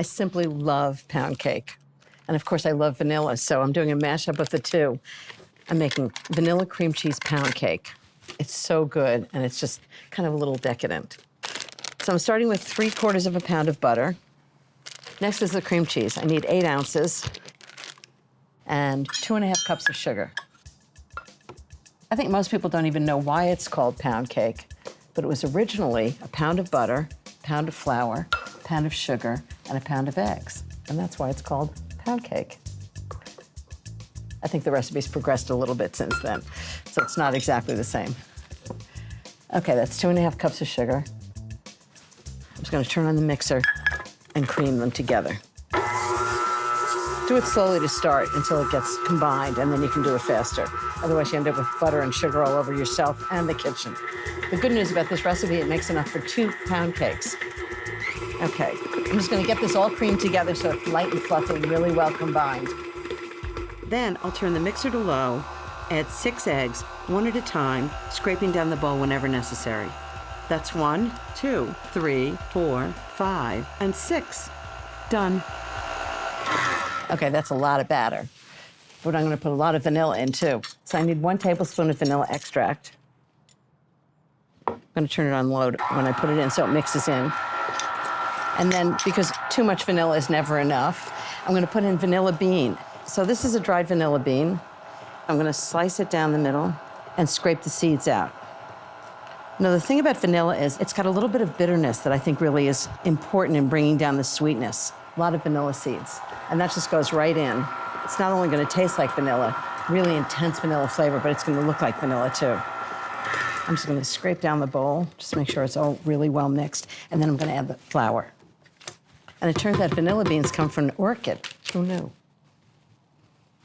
I simply love pound cake. And of course, I love vanilla, so I'm doing a mashup of the two. I'm making vanilla cream cheese pound cake. It's so good, and it's just kind of a little decadent. So I'm starting with 3/4 of a pound of butter. Next is the cream cheese. I need 8 ounces and 2½ cups of sugar. I think most people don't even know why it's called pound cake, but it was originally a pound of butter, a pound of flour, a pound of sugar, and a pound of eggs. And that's why it's called pound cake. I think the recipe's progressed a little bit since then, so it's not exactly the same. Okay, that's 2½ cups of sugar. I'm just gonna turn on the mixer and cream them together. Do it slowly to start until it gets combined, and then you can do it faster. Otherwise, you end up with butter and sugar all over yourself and the kitchen. The good news about this recipe, it makes enough for 2 pound cakes. Okay, I'm just gonna get this all creamed together so it's light and fluffy and really well combined. Then I'll turn the mixer to low, add 6 eggs, one at a time, scraping down the bowl whenever necessary. That's 1, 2, 3, 4, 5, and 6. Done. Okay, that's a lot of batter, but I'm gonna put a lot of vanilla in too. So I need 1 tablespoon of vanilla extract. I'm gonna turn it on low when I put it in so it mixes in. And then, because too much vanilla is never enough, I'm gonna put in vanilla bean. So this is a dried vanilla bean. I'm gonna slice it down the middle and scrape the seeds out. Now, the thing about vanilla is it's got a little bit of bitterness that I think really is important in bringing down the sweetness. A lot of vanilla seeds, and that just goes right in. It's not only gonna taste like vanilla, really intense vanilla flavor, but it's gonna look like vanilla too. I'm just gonna scrape down the bowl, just make sure it's all really well mixed, and then I'm gonna add the flour. And it turns out vanilla beans come from an orchid. Who knew?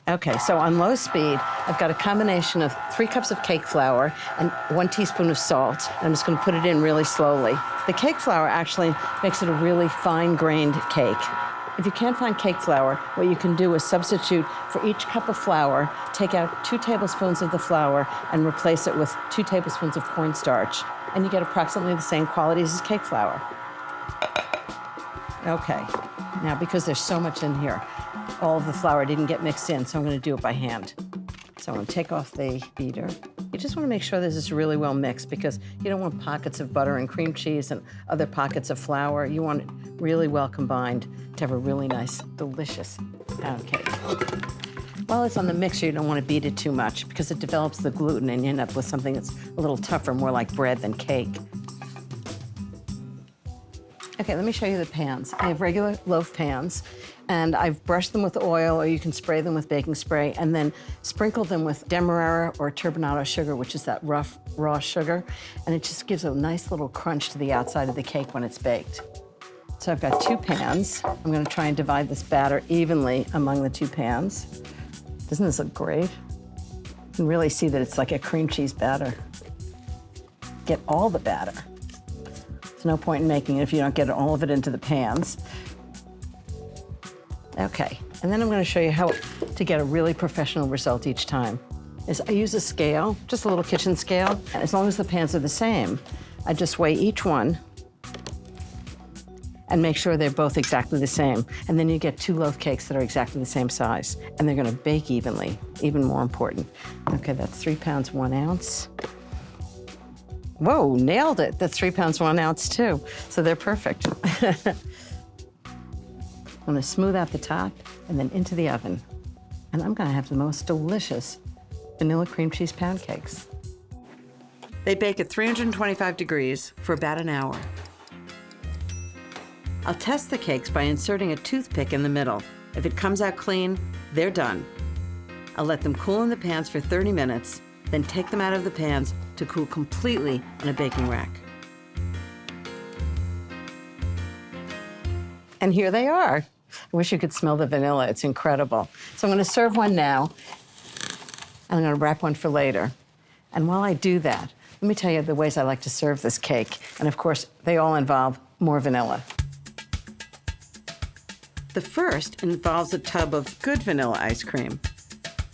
Okay, so on low speed, I've got a combination of 3 cups of cake flour and 1 teaspoon of salt. I'm just gonna put it in really slowly. The cake flour actually makes it a really fine-grained cake. If you can't find cake flour, what you can do is substitute for each cup of flour, take out 2 tablespoons of the flour and replace it with 2 tablespoons of cornstarch, and you get approximately the same qualities as cake flour. Okay, now because there's so much in here, all of the flour didn't get mixed in, so I'm gonna do it by hand. So I'm gonna take off the beater. You just wanna make sure this is really well mixed because you don't want pockets of butter and cream cheese and other pockets of flour. You want it really well combined to have a really nice, delicious pound cake. While it's on the mixer, you don't wanna beat it too much because it develops the gluten and you end up with something that's a little tougher, more like bread than cake. Okay, let me show you the pans. I have regular loaf pans, and I've brushed them with oil, or you can spray them with baking spray, and then sprinkle them with demerara or turbinado sugar, which is that rough, raw sugar, and it just gives a nice little crunch to the outside of the cake when it's baked. So I've got 2 pans. I'm gonna try and divide this batter evenly among the 2 pans. Doesn't this look great? You can really see that it's like a cream cheese batter. Get all the batter. There's no point in making it if you don't get all of it into the pans. Okay, and then I'm gonna show you how to get a really professional result each time. I use a scale, just a little kitchen scale, and as long as the pans are the same, I just weigh each one and make sure they're both exactly the same. And then you get 2 loaf cakes that are exactly the same size, and they're gonna bake evenly, even more important. Okay, that's 3 pounds, 1 ounce. Whoa, nailed it. That's 3 pounds, 1 ounce too. So they're perfect. I'm gonna smooth out the top and then into the oven. And I'm gonna have the most delicious vanilla cream cheese pound cakes. They bake at 325 degrees for about an hour. I'll test the cakes by inserting a toothpick in the middle. If it comes out clean, they're done. I'll let them cool in the pans for 30 minutes, then take them out of the pans to cool completely on a baking rack. And here they are. I wish you could smell the vanilla, it's incredible. So I'm gonna serve one now, and I'm gonna wrap one for later. And while I do that, let me tell you the ways I like to serve this cake. And of course, they all involve more vanilla. The first involves a tub of good vanilla ice cream.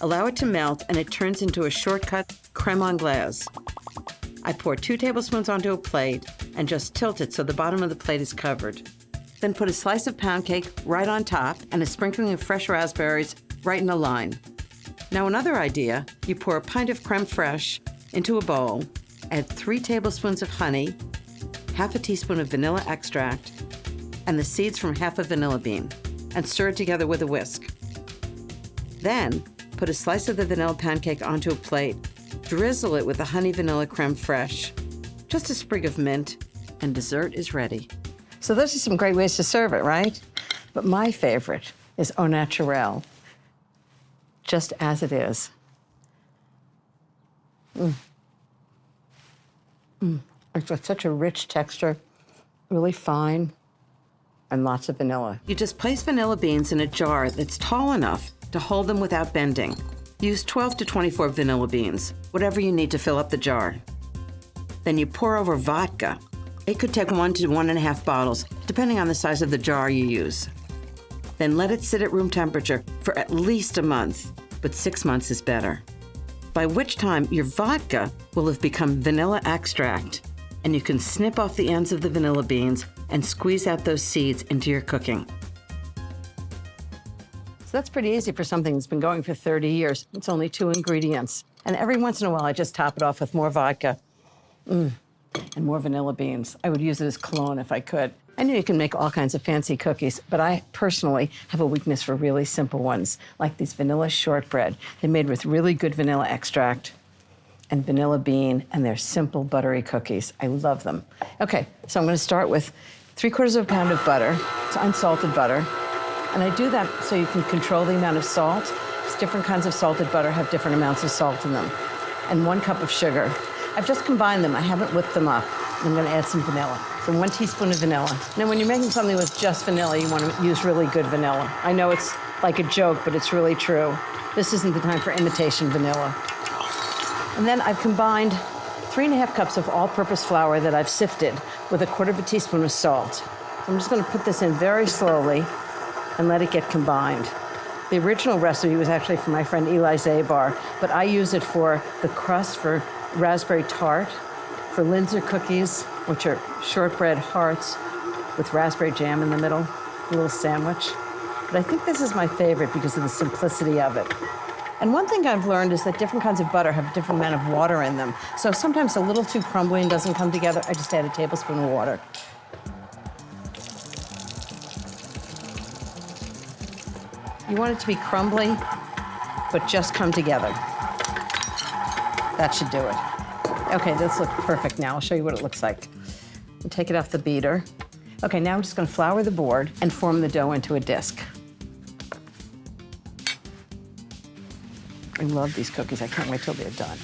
Allow it to melt, and it turns into a shortcut creme anglaise. I pour 2 tablespoons onto a plate and just tilt it so the bottom of the plate is covered. Then put a slice of pound cake right on top and a sprinkling of fresh raspberries right in a line. Now another idea, you pour a pint of creme fraiche into a bowl, add 3 tablespoons of honey, half a teaspoon of vanilla extract, and the seeds from half a vanilla bean, and stir it together with a whisk. Then, put a slice of the vanilla pound cake onto a plate, drizzle it with the honey vanilla creme fraiche, just a sprig of mint, and dessert is ready. So those are some great ways to serve it, right? But my favorite is au naturel, just as it is. It's got such a rich texture, really fine, and lots of vanilla. You just place vanilla beans in a jar that's tall enough to hold them without bending. Use 12 to 24 vanilla beans, whatever you need to fill up the jar. Then you pour over vodka. It could take 1 to 1.5 bottles, depending on the size of the jar you use. Then let it sit at room temperature for at least a month, but 6 months is better. By which time your vodka will have become vanilla extract, and you can snip off the ends of the vanilla beans and squeeze out those seeds into your cooking. So that's pretty easy for something that's been going for 30 years. It's only 2 ingredients. And every once in a while, I just top it off with more vodka and more vanilla beans. I would use it as cologne if I could. I know you can make all kinds of fancy cookies, but I personally have a weakness for really simple ones, like these vanilla shortbread. They're made with really good vanilla extract and vanilla bean, and they're simple, buttery cookies. I love them. Okay, so I'm gonna start with 3/4 pound of butter. It's unsalted butter. And I do that so you can control the amount of salt. Because different kinds of salted butter have different amounts of salt in them. And 1 cup of sugar. I've just combined them. I haven't whipped them up. I'm gonna add some vanilla. So 1 teaspoon of vanilla. Now, when you're making something with just vanilla, you wanna use really good vanilla. I know it's like a joke, but it's really true. This isn't the time for imitation vanilla. And then I've combined 3.5 cups of all-purpose flour that I've sifted with 1/4 teaspoon of salt. So I'm just gonna put this in very slowly and let it get combined. The original recipe was actually from my friend Eli Zabar, but I use it for the crust for raspberry tart, for Linzer cookies, which are shortbread hearts with raspberry jam in the middle, a little sandwich. But I think this is my favorite because of the simplicity of it. And one thing I've learned is that different kinds of butter have a different amount of water in them. So sometimes a little too crumbly and doesn't come together. I just add a tablespoon of water. You want it to be crumbly, but just come together. That should do it. Okay, this looks perfect now. I'll show you what it looks like. And take it off the beater. Okay, now I'm just gonna flour the board and form the dough into a disc. I love these cookies. I can't wait till they're done.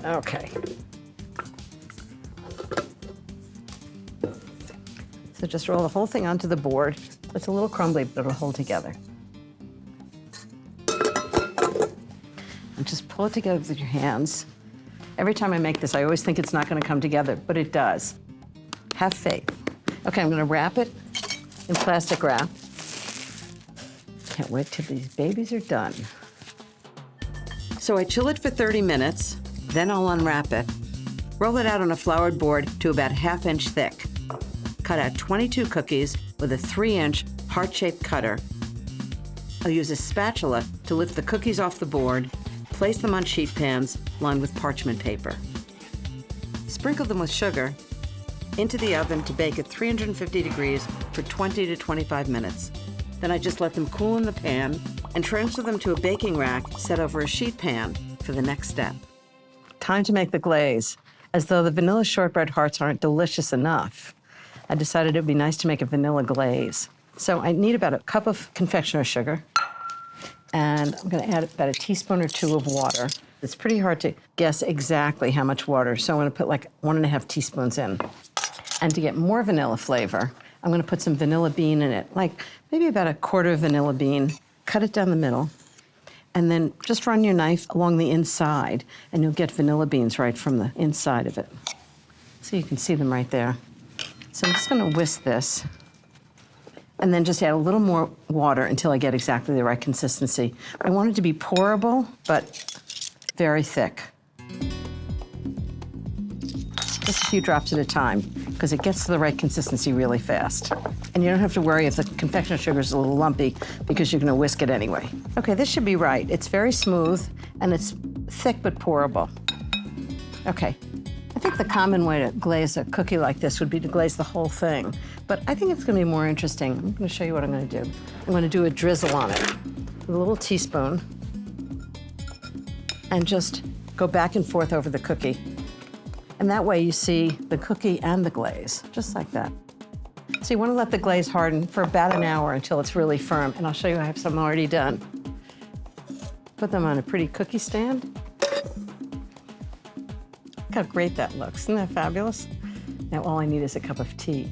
Okay. So just roll the whole thing onto the board. It's a little crumbly, but it'll hold together. And just pull it together with your hands. Every time I make this, I always think it's not gonna come together, but it does. Have faith. Okay, I'm gonna wrap it in plastic wrap. Can't wait till these babies are done. So I chill it for 30 minutes, then I'll unwrap it. Roll it out on a floured board to about 1/2 inch thick. Cut out 22 cookies with a 3-inch heart-shaped cutter. I'll use a spatula to lift the cookies off the board, place them on sheet pans lined with parchment paper. Sprinkle them with sugar, into the oven to bake at 350 degrees for 20 to 25 minutes. Then I just let them cool in the pan and transfer them to a baking rack set over a sheet pan for the next step. Time to make the glaze. As though the vanilla shortbread hearts aren't delicious enough, I decided it would be nice to make a vanilla glaze. So I need about 1 cup of confectioner's sugar, and I'm gonna add about 1 teaspoon or 2 of water. It's pretty hard to guess exactly how much water, so I'm gonna put like 1.5 teaspoons in. And to get more vanilla flavor, I'm gonna put some vanilla bean in it, like maybe about 1/4 vanilla bean. Cut it down the middle, and then just run your knife along the inside, and you'll get vanilla beans right from the inside of it. So you can see them right there. So I'm just gonna whisk this, and then just add a little more water until I get exactly the right consistency. I want it to be pourable, but very thick. Just a few drops at a time. because it gets to the right consistency really fast. And you don't have to worry if the confectioner sugar is a little lumpy because you're gonna whisk it anyway. Okay, this should be right. It's very smooth and it's thick but pourable. Okay, I think the common way to glaze a cookie like this would be to glaze the whole thing. But I think it's gonna be more interesting. I'm gonna show you what I'm gonna do. I'm gonna do a drizzle on it with a little teaspoon and just go back and forth over the cookie. And that way you see the cookie and the glaze, just like that. So you wanna let the glaze harden for about an hour until it's really firm. And I'll show you I have some already done. Put them on a pretty cookie stand. Look how great that looks. Isn't that fabulous? Now all I need is a cup of tea.